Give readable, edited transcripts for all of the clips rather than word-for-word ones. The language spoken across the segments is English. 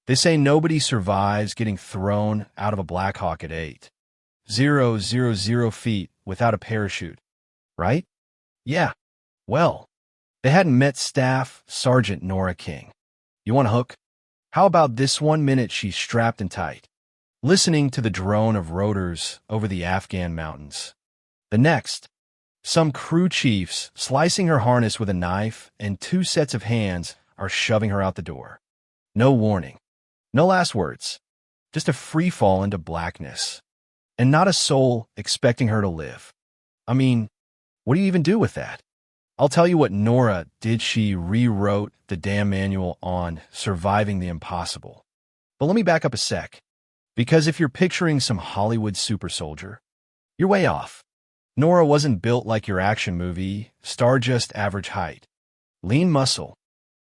They say nobody survives getting thrown out of a Black Hawk at 8,000 feet without a parachute, right? Yeah. Well, they hadn't met Staff Sergeant Nora King. You want a hook? How about this 1 minute she's strapped in tight, listening to the drone of rotors over the Afghan mountains. The next, some crew chiefs slicing her harness with a knife and 2 sets of hands are shoving her out the door. No warning. No last words. Just a free fall into blackness. And not a soul expecting her to live. I mean, what do you even do with that? I'll tell you what Nora did. She rewrote the damn manual on surviving the impossible. But let me back up a sec. Because if you're picturing some Hollywood super soldier, you're way off. Nora wasn't built like your action movie star, just average height. Lean muscle.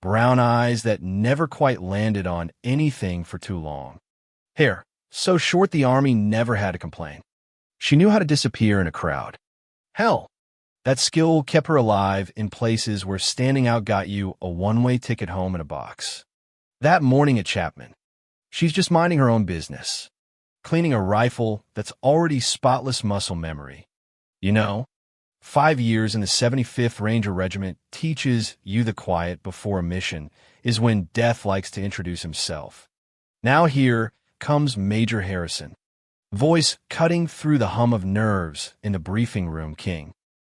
Brown eyes that never quite landed on anything for too long. Hair so short the army never had to complain. She knew how to disappear in a crowd. Hell, that skill kept her alive in places where standing out got you a one-way ticket home in a box. That morning at Chapman, she's just minding her own business, cleaning a rifle that's already spotless muscle memory. You know, 5 years in the 75th Ranger Regiment teaches you the quiet before a mission is when death likes to introduce himself. Now here comes Major Harrison, voice cutting through the hum of nerves in the briefing room. King,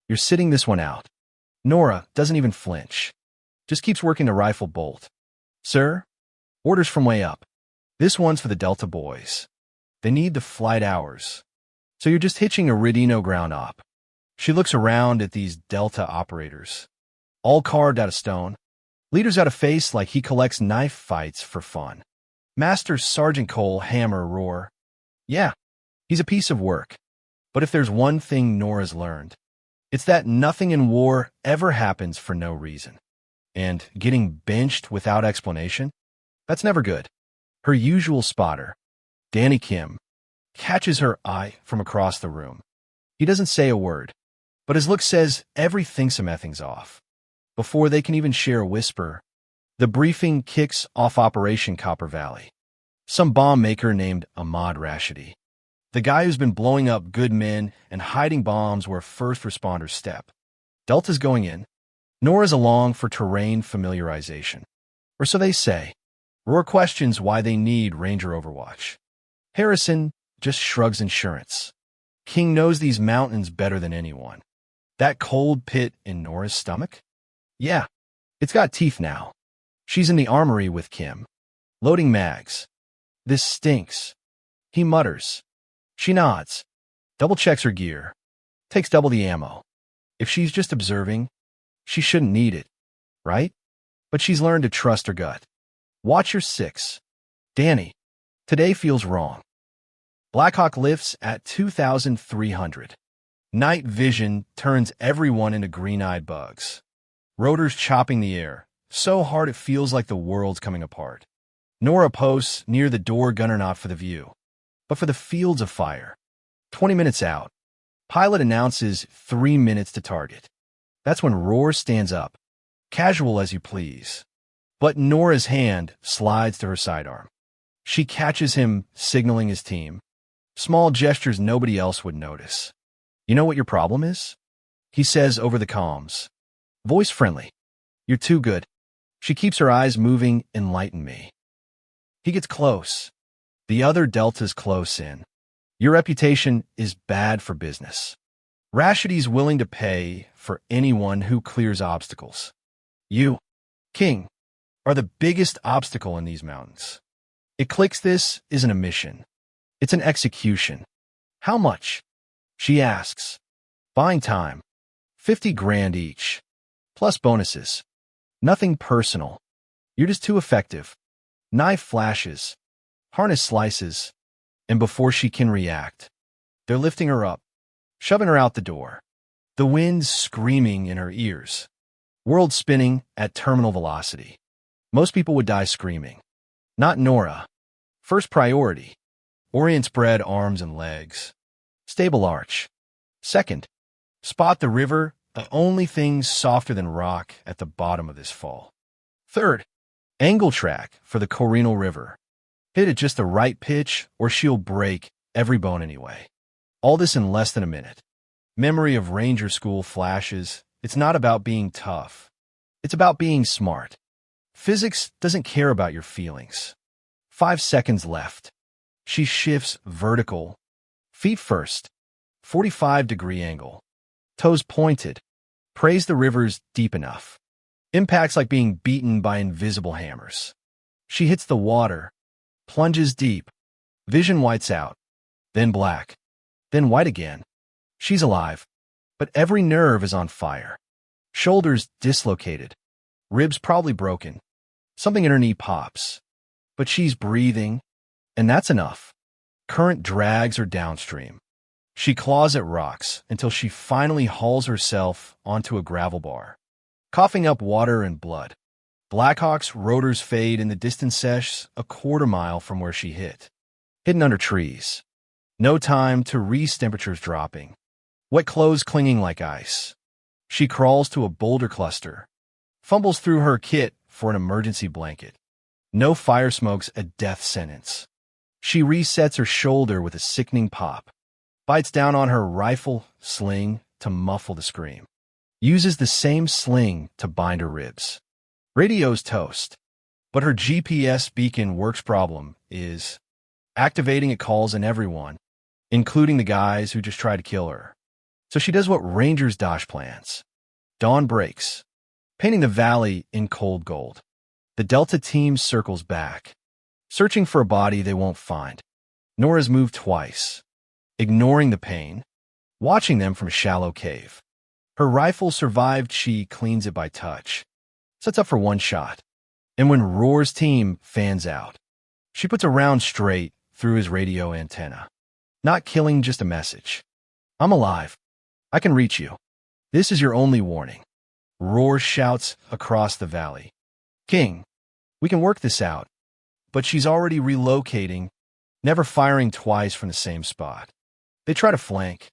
you're sitting this one out. Nora doesn't even flinch, just keeps working the rifle bolt. Sir, orders from way up. This one's for the Delta boys. They need the flight hours. So you're just hitching a Ridino ground op. She looks around at these Delta operators, all carved out of stone. Leader's got a face like he collects knife fights for fun. Master Sergeant Cole Hammer roar. Yeah, he's a piece of work. But if there's one thing Nora's learned, it's that nothing in war ever happens for no reason. And getting benched without explanation? That's never good. Her usual spotter, Danny Kim, catches her eye from across the room. He doesn't say a word, but his look says everything's off. Before they can even share a whisper, the briefing kicks off Operation Copper Valley. Some bomb maker named Ahmad Rashidi, the guy who's been blowing up good men and hiding bombs where first responders step. Delta's going in. Nora's along for terrain familiarization. Or so they say. Roar questions why they need Ranger Overwatch. Harrison just shrugs insurance. King knows these mountains better than anyone. That cold pit in Nora's stomach? Yeah, it's got teeth now. She's in the armory with Kim, loading mags. This stinks. He mutters. She nods, double-checks her gear, takes double the ammo. If she's just observing, she shouldn't need it, right? But she's learned to trust her gut. Watch your 6. Danny, today feels wrong. Blackhawk lifts at 2,300. Night vision turns everyone into green-eyed bugs. Rotors chopping the air, so hard it feels like the world's coming apart. Nora posts near the door, gunner not for the view, but for the fields of fire. 20 minutes out, pilot announces 3 minutes to target. That's when Roar stands up, casual as you please. But Nora's hand slides to her sidearm. She catches him, signaling his team. Small gestures nobody else would notice. You know what your problem is? He says over the comms. Voice friendly. You're too good. She keeps her eyes moving. Enlighten me. He gets close. The other Delta's close in. Your reputation is bad for business. Rashidi's willing to pay for anyone who clears obstacles. You, King, are the biggest obstacle in these mountains. It clicks. This isn't a mission. It's an execution. How much? She asks. Buying time. 50 grand each. Plus bonuses. Nothing personal. You're just too effective. Knife flashes. Harness slices. And before she can react, they're lifting her up, shoving her out the door. The wind's screaming in her ears. World spinning at terminal velocity. Most people would die screaming. Not Nora. First priority. Orient spread arms and legs. Stable arch. Second, spot the river, the only thing softer than rock at the bottom of this fall. Third, angle track for the Corino River. Hit at just the right pitch or she'll break every bone anyway. All this in less than a minute. Memory of Ranger School flashes. It's not about being tough. It's about being smart. Physics doesn't care about your feelings. 5 seconds left. She shifts vertical. Feet first. 45-degree angle. Toes pointed. Praise the river's deep enough. Impacts like being beaten by invisible hammers. She hits the water. Plunges deep. Vision whites out. Then black. Then white again. She's alive. But every nerve is on fire. Shoulders dislocated. Ribs probably broken. Something in her knee pops. But she's breathing. And that's enough. Current drags her downstream. She claws at rocks until she finally hauls herself onto a gravel bar. Coughing up water and blood. Blackhawk's rotors fade in the distant sesh a quarter-mile from where she hit. Hidden under trees. No time to reach temperatures dropping. Wet clothes clinging like ice. She crawls to a boulder cluster. Fumbles through her kit for an emergency blanket. No fire smoke's a death sentence. She resets her shoulder with a sickening pop. Bites down on her rifle sling to muffle the scream. Uses the same sling to bind her ribs. Radio's toast. But her GPS beacon works problem is activating it calls in everyone, including the guys who just tried to kill her. So she does what Rangers Dosh plans. Dawn breaks, painting the valley in cold gold. The Delta team circles back, searching for a body they won't find. Nora's moved twice, ignoring the pain, watching them from a shallow cave. Her rifle survived, she cleans it by touch. Sets up for one shot. And when Roar's team fans out, she puts a round straight through his radio antenna. Not killing, just a message. I'm alive. I can reach you. This is your only warning. Roar shouts across the valley. King, we can work this out. But she's already relocating, never firing twice from the same spot. They try to flank,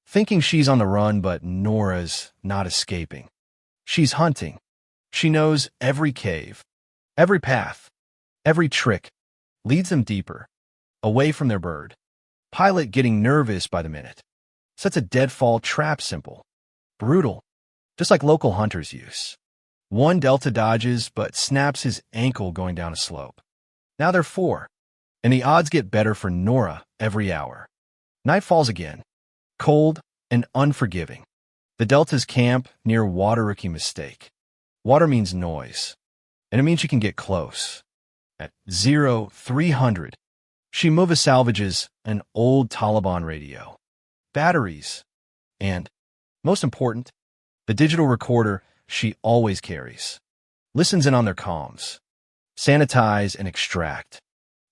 thinking she's on the run, but Nora's not escaping. She's hunting. She knows every cave, every path, every trick, leads them deeper, away from their bird. Pilot getting nervous by the minute. Sets a deadfall trap simple. Brutal, just like local hunters use. One Delta dodges, but snaps his ankle going down a slope. Now they're 4, and the odds get better for Nora every hour. Night falls again, cold and unforgiving. The Delta's camp near water, rookie mistake. Water means noise, and it means she can get close. At 0300, she salvages an old Taliban radio, batteries, and, most important, the digital recorder she always carries. Listens in on their comms. Sanitize and extract.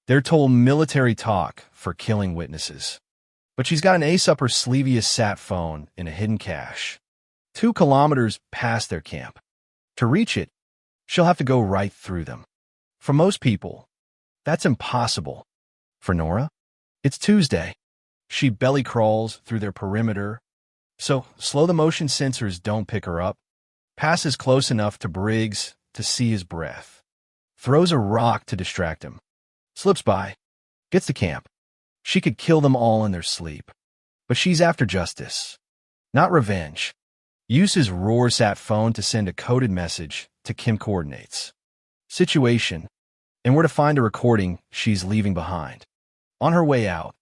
They're told military talk for killing witnesses. But she's got an ace up her sleeviest sat phone in a hidden cache, 2 kilometers past their camp. To reach it, she'll have to go right through them. For most people, that's impossible. For Nora, it's Tuesday. She belly crawls through their perimeter, so slow the motion sensors don't pick her up. Passes close enough to Briggs to see his breath. Throws a rock to distract him. Slips by. Gets to camp. She could kill them all in their sleep. But she's after justice, not revenge. Uses Roarsat phone to send a coded message to Kim coordinates. Situation, and where to find a recording she's leaving behind. On her way out,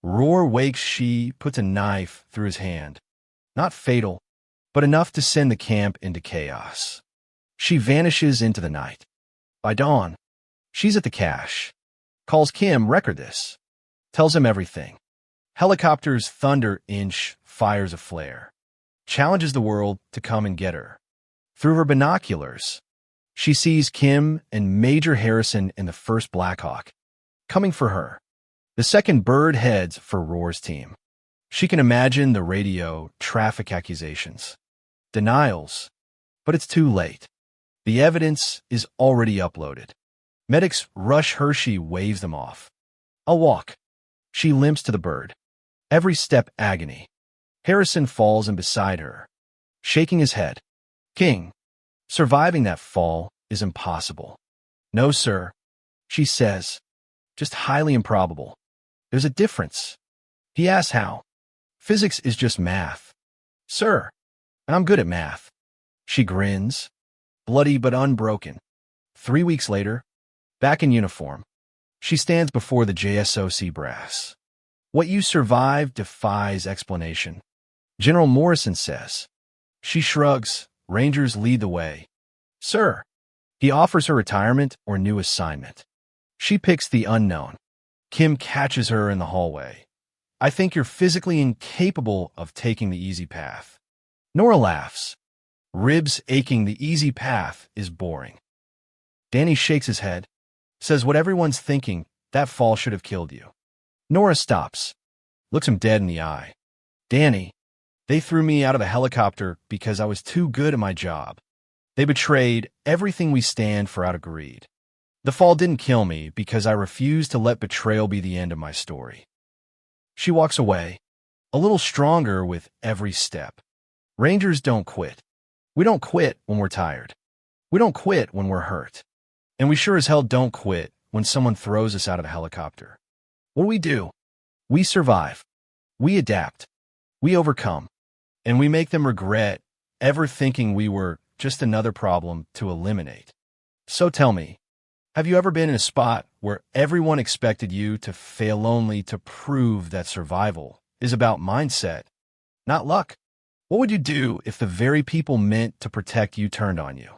Roar wakes. She puts a knife through his hand. Not fatal, but enough to send the camp into chaos. She vanishes into the night. By dawn, she's at the cache. Calls Kim, record this. Tells him everything. Helicopters thunder inch, fires a flare. Challenges the world to come and get her. Through her binoculars, she sees Kim and Major Harrison in the first Blackhawk, coming for her. The second bird heads for Roar's team. She can imagine the radio traffic accusations. Denials, but it's too late. The evidence is already uploaded. Medics rush her, she waves them off. I'll walk. She limps to the bird. Every step agony. Harrison falls in beside her, shaking his head. King, surviving that fall is impossible. No, sir, she says. just highly improbable. There's a difference. He asks how. Physics is just math. Sir, and I'm good at math. She grins, bloody but unbroken. 3 weeks later, back in uniform, she stands before the JSOC brass. What you survived defies explanation, General Morrison says. She shrugs. Rangers lead the way. Sir, he offers her retirement or new assignment. She picks the unknown. Kim catches her in the hallway. I think you're physically incapable of taking the easy path. Nora laughs. Ribs aching, the easy path is boring. Danny shakes his head, says what everyone's thinking, that fall should have killed you. Nora stops, looks him dead in the eye. Danny, they threw me out of the helicopter because I was too good at my job. They betrayed everything we stand for out of greed. The fall didn't kill me because I refused to let betrayal be the end of my story. She walks away, a little stronger with every step. Rangers don't quit. We don't quit when we're tired. We don't quit when we're hurt. And we sure as hell don't quit when someone throws us out of a helicopter. What do? We survive. We adapt. We overcome. And we make them regret ever thinking we were just another problem to eliminate. So tell me, have you ever been in a spot where everyone expected you to fail only to prove that survival is about mindset, not luck? What would you do if the very people meant to protect you turned on you?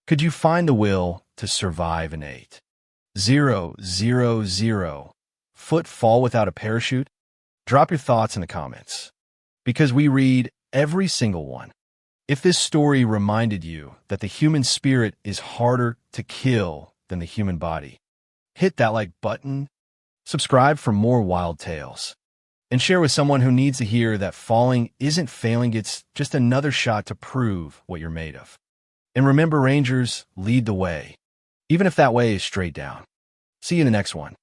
Could you find the will to survive an 8,000 foot fall without a parachute? Drop your thoughts in the comments, because we read every single one. If this story reminded you that the human spirit is harder to kill than the human body, hit that like button, subscribe for more wild tales, and share with someone who needs to hear that falling isn't failing, it's just another shot to prove what you're made of. And remember, Rangers lead the way, even if that way is straight down. See you in the next one.